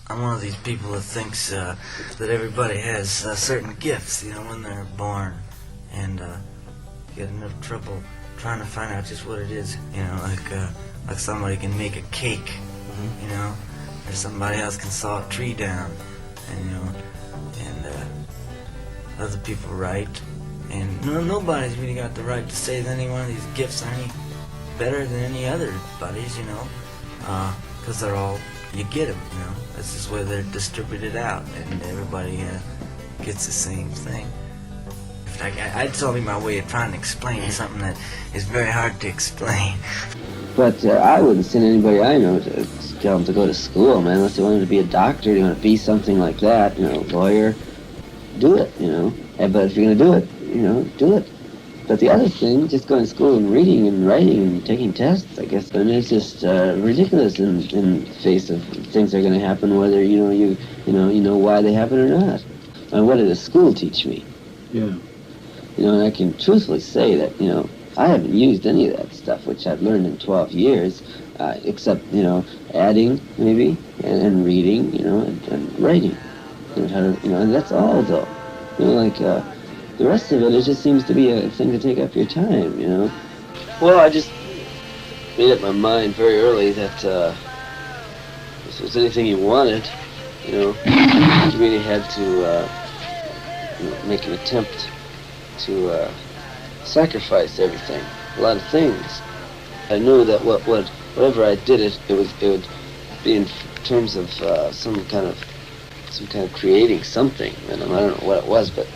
I'm one of these people that thinks that everybody has certain gifts, you know, when they're born, and get enough trouble trying to find out just what it is, you know, like somebody can make a cake, you know, or somebody else can saw a tree down, and you know, and other people write, and nobody's really got the right to say that any one of these gifts are any better than any other buddies, you know, because they're all, you get them, you know, that's just where they're distributed out, and everybody gets the same thing. It's only my way of trying to explain something that is very hard to explain. But I wouldn't send anybody I know to tell them to go to school, man, unless they wanted to be a doctor, they want to be something like that, you know, lawyer, do it, you know. But if you're going to do it, you know, do it. But the other thing, just going to school and reading and writing and taking tests, I guess, and it's just ridiculous in the face of things that are going to happen, whether you know why they happen or not. And what did the school teach me? Yeah. You know, and I can truthfully say that, you know, I haven't used any of that stuff, which I've learned in 12 years, except, you know, adding, maybe, and reading, you know, and writing. You know, how to, you know, and that's all, though. You know, like, the rest of it just seems to be a thing to take up your time, you know. Well, I just made up my mind very early that if there's anything you wanted, you know, you really had to you know, make an attempt to sacrifice everything, a lot of things. I knew that whatever I did, it would be in terms of some kind of creating something, and I don't know what it was, but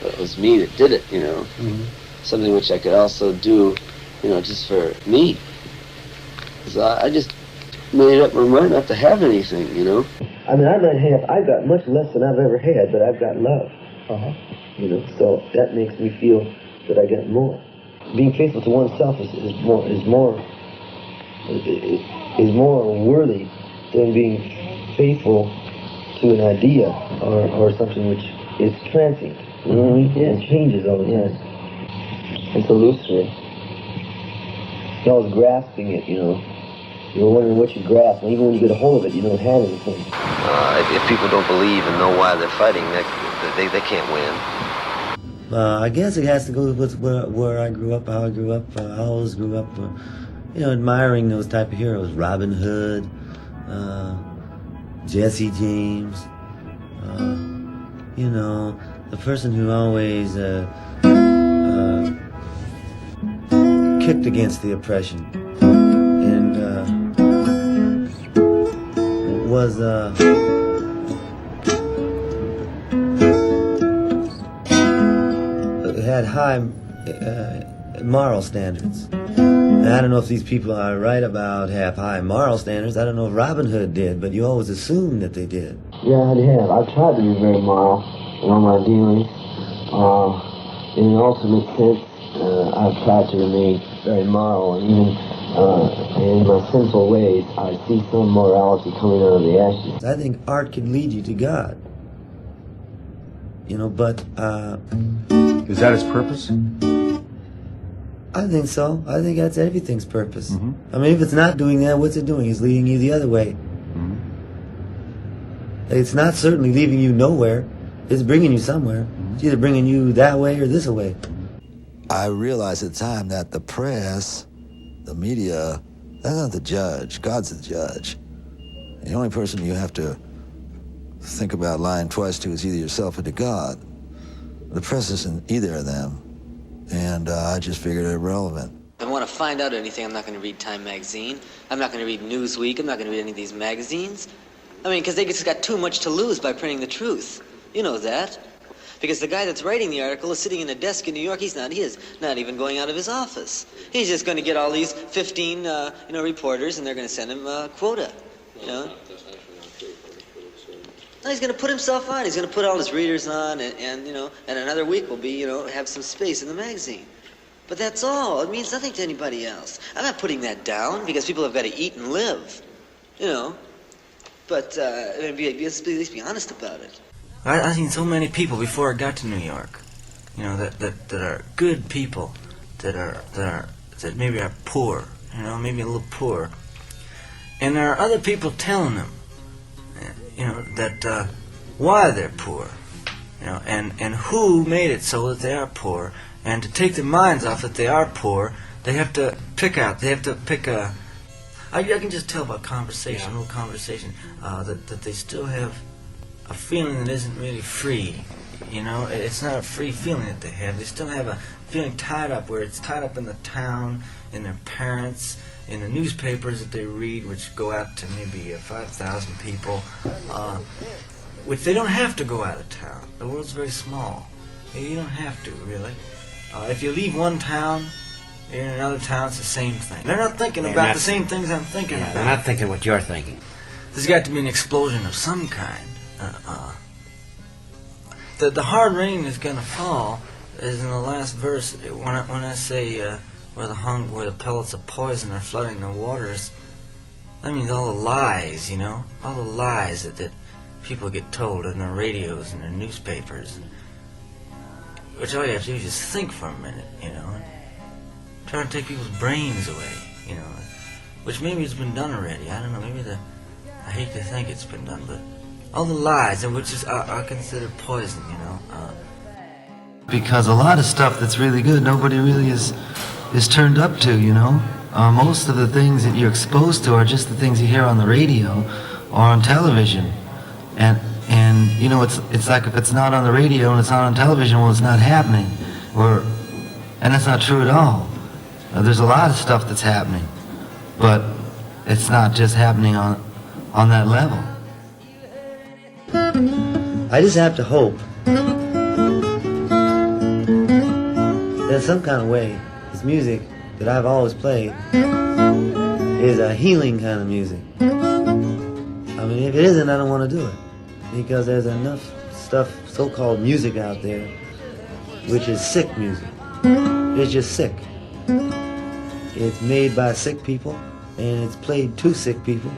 it was me that did it, you know. Mm-hmm. Something which I could also do, you know, just for me. So I just made up my mind not to have anything, you know. I mean, I've got much less than I've ever had, but I've got love. You know, so that makes me feel that I got more. Being faithful to oneself is more worthy than being faithful to an idea or something which is transient. You know what I mean? Yeah. It changes all the time. It's illusory. You're always grasping it, you know. You're wondering what you grasp, and even when you get a hold of it, you don't have anything. If people don't believe and know why they're fighting, they can't win. I guess it has to go with where I grew up, how I grew up. I always grew up, you know, admiring those type of heroes. Robin Hood, Jesse James, you know, the person who always kicked against the oppression and was had high moral standards. And I don't know if these people I write about have high moral standards. I don't know if Robin Hood did, but you always assume that they did. Yeah, I have. I've tried to be very moral in all my dealings. In an ultimate sense, I've tried to remain very moral, and even in my sinful ways, I see some morality coming out of the ashes. I think art can lead you to God. You know, but is that its purpose? I think so. I think that's everything's purpose. I mean, if it's not doing that, what's it doing? It's leading you the other way. It's not certainly leaving you nowhere. It's bringing you somewhere. It's either bringing you that way or this way. I realized at the time that the press, the media, that's not the judge. God's the judge. The only person you have to think about lying twice to is either yourself or to God. The press isn't either of them, and I just figured it irrelevant. If I want to find out anything, I'm not going to read Time magazine. I'm not going to read Newsweek. I'm not going to read any of these magazines. I mean, because they just got too much to lose by printing the truth. You know that. Because the guy that's writing the article is sitting in a desk in New York. He's not even going out of his office. He's just going to get all these 15, reporters, and they're going to send him a quota, you know. No, he's going to put himself on. He's going to put all his readers on, and another week will be, have some space in the magazine. But that's all. It means nothing to anybody else. I'm not putting that down because people have got to eat and live, you know. But at least be honest about it. I've seen so many people before I got to New York, you know, that are good people, that maybe are poor, you know, maybe a little poor, and there are other people telling them, you know, that why they're poor, you know, and who made it so that they are poor, and to take their minds off that they are poor, they have to pick a. I can just tell by conversation, little conversation, that they still have a feeling that isn't really free. You know, it's not a free feeling that they have. They still have a feeling tied up, where it's tied up in the town, in their parents, in the newspapers that they read, which go out to maybe 5,000 people, which they don't have to go out of town. The world's very small. You don't have to, really. If you leave one town, you're in another town, it's the same thing. They're not thinking about the same things I'm thinking about. They're not thinking what you're thinking. There's got to be an explosion of some kind. The hard rain is going to fall, is in the last verse. When I say where the pellets of poison are flooding the waters, that means all the lies, you know, all the lies that people get told in their radios and their newspapers, which all you have to do is just think for a minute, you know, and try to take people's brains away, you know, which maybe it's been done already. I don't know, maybe I hate to think it's been done, but all the lies, and which is are considered poison, you know. Because a lot of stuff that's really good, nobody really is turned up to, you know. Most of the things that you're exposed to are just the things you hear on the radio or on television, and you know, it's like if it's not on the radio and it's not on television, well, it's not happening, and that's not true at all. There's a lot of stuff that's happening, but it's not just happening on that level. I just have to hope that in some kind of way, this music that I've always played is a healing kind of music. I mean, if it isn't, I don't want to do it. Because there's enough stuff, so-called music out there, which is sick music. It's just sick. It's made by sick people, and it's played to sick people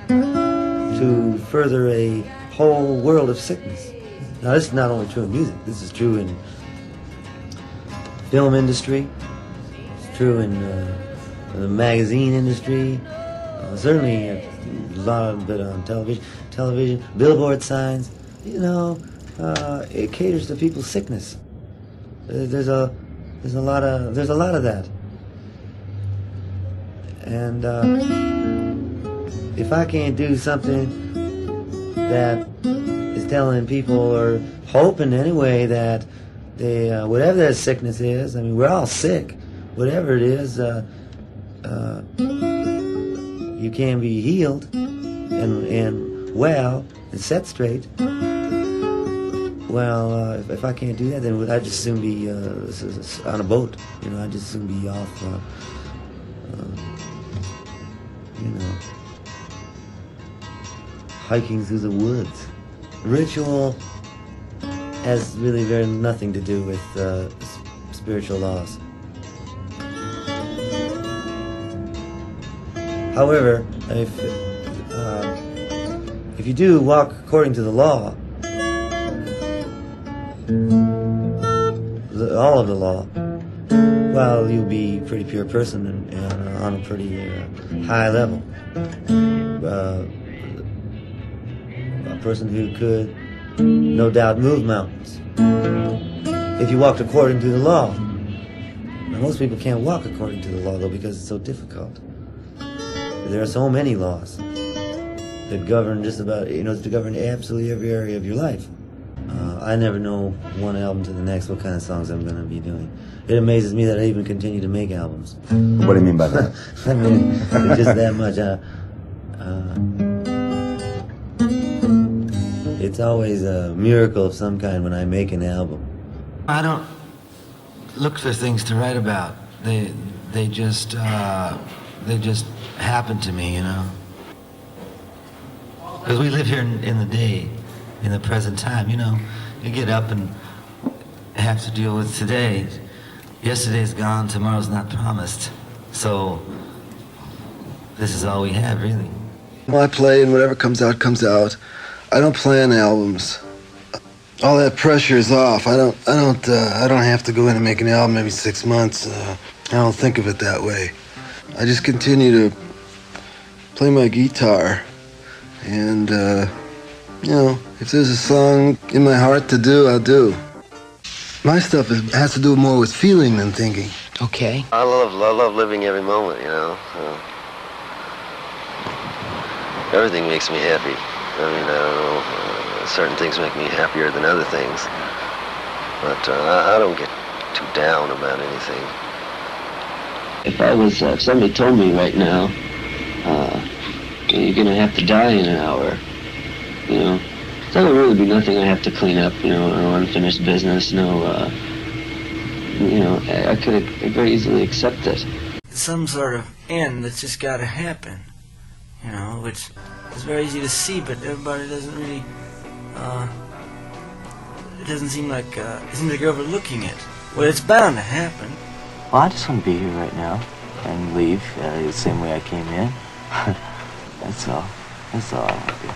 to further a whole world of sickness. Now, this is not only true in music. This is true in film industry. It's true in the magazine industry. Certainly a lot of it on television, billboard signs. You know, it caters to people's sickness. There's a lot of that. And if I can't do something that is telling people, or hoping anyway, that they, whatever their sickness is, I mean, we're all sick. Whatever it is, you can be healed and well and set straight. Well, if I can't do that, then I'd just soon be on a boat. You know, I'd just soon be off, you know, hiking through the woods. Ritual has really very nothing to do with spiritual laws. However, if you do walk according to the law, all of the law, well, you'll be a pretty pure person and on a pretty high level. A person who could, no doubt, move mountains if you walked according to the law. Now, most people can't walk according to the law, though, because it's so difficult. There are so many laws that govern just about, you know, to govern absolutely every area of your life. I never know one album to the next what kind of songs I'm going to be doing. It amazes me that I even continue to make albums. What do you mean by that? I mean, it's just that much. It's always a miracle of some kind when I make an album. I don't look for things to write about. They just happen to me, you know. Because we live here in the day, in the present time, you know. You get up and have to deal with today. Yesterday's gone, tomorrow's not promised. So this is all we have, really. Well, I play, and whatever comes out, comes out. I don't plan albums. All that pressure is off. I don't have to go in and make an album every 6 months. I don't think of it that way. I just continue to play my guitar and You know, if there's a song in my heart to do, I'll do. My stuff has to do more with feeling than thinking. Okay. I love living every moment, you know. Everything makes me happy. I mean, I don't know, certain things make me happier than other things. But I don't get too down about anything. If somebody told me right now, you're gonna have to die in an hour, you know, that would really be nothing I have to clean up, you know, no unfinished business, no, you know, I could very easily accept it. Some sort of end that's just got to happen, you know, which is very easy to see, but everybody doesn't really, it doesn't seem like, you're overlooking it. Well, it's bound to happen. Well, I just want to be here right now and leave the same way I came in. That's all. That's all I want to do.